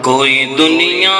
کوئی دنیا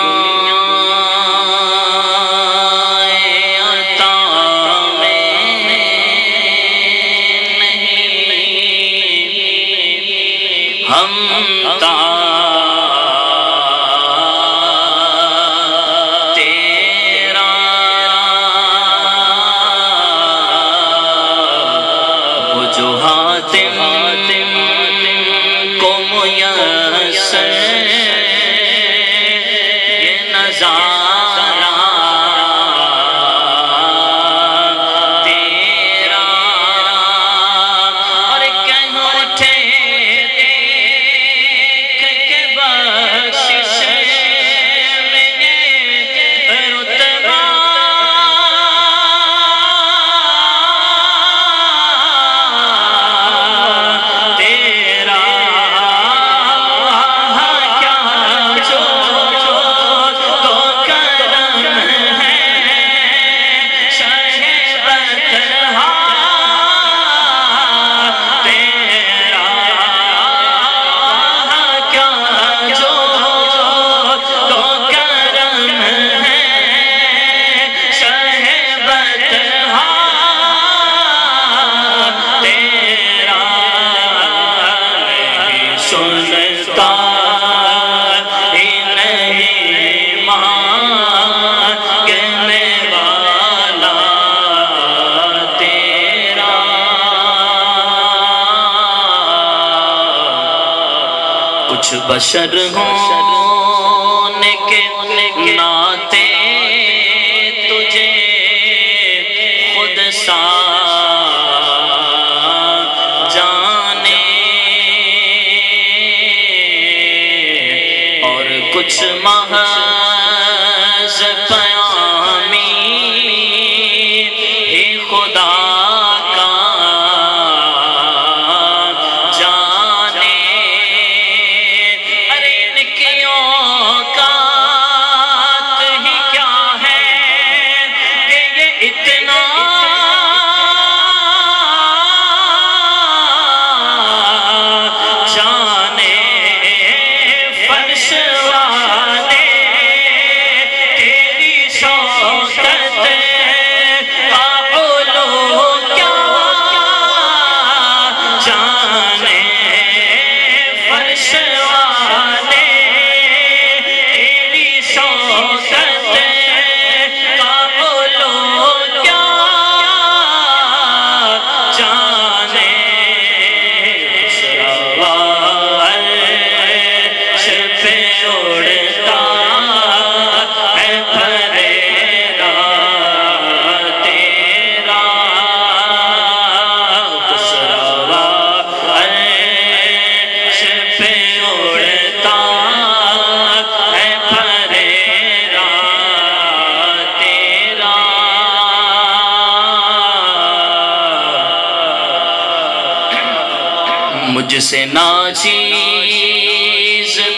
بشر ہونے کے ناتے تجھے خود سا جانے اور کچھ محض پیامی خدا مجھ سے ناچیز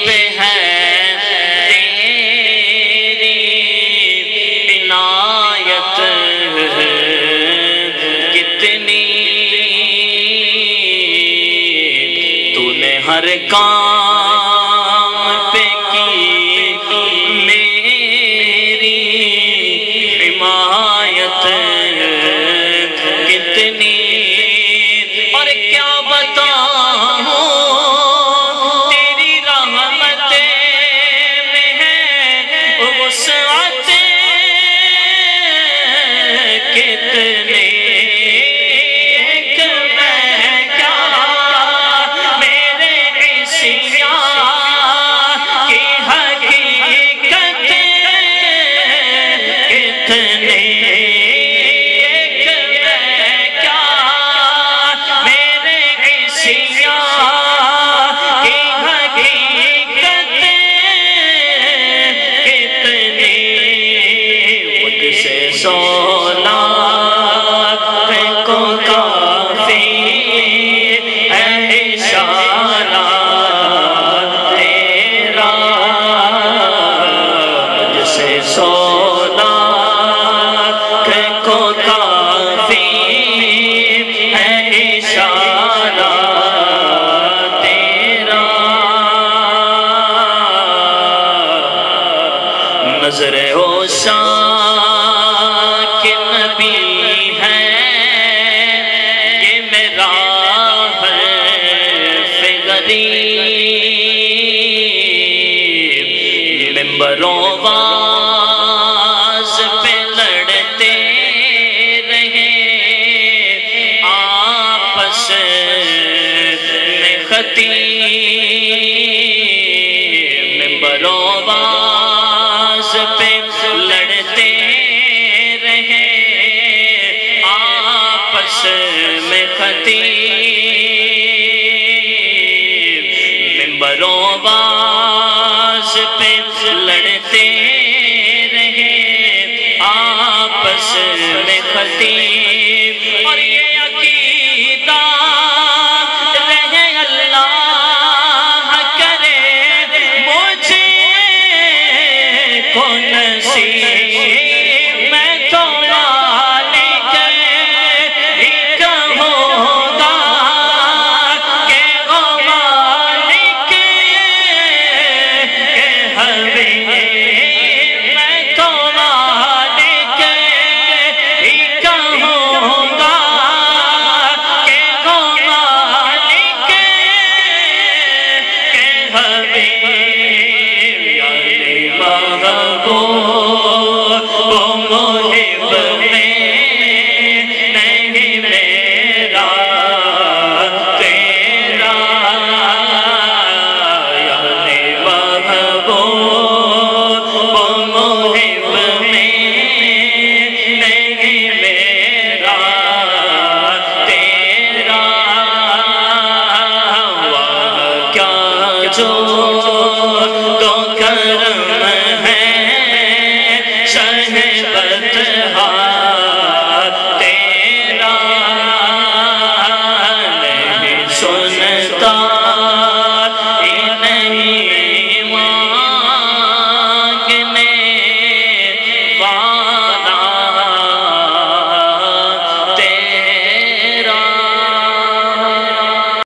پہ ہے تیری عنایت کتنی تو نے ہر کام پہ کی میری حمایت کتنی اور کیا بتاؤں کتنے نظر اوشا کے نبی ہے یہ میرا حرف غریب ممبروں واز پہ لڑتے رہے آپس میں خطیب ممبروں واز پہ لڑتے رہے آپس میں خطیب ممبروں واز پہ لڑتے رہے آپس میں خطیب اور یہ عقیدہ رہے اللہ کرے مجھے کو نصیب میں تو مالک ہی کہوں گا کہ او مالک کہ حبیب میں تو مالک ہی کہوں گا کہ او مالک کہ حبیب یعنی محبوب وہ محب میں نہیں میرا تیرا یعنی محبوب وہ محب میں نہیں میرا تیرا وہاں کیا جو تو کرم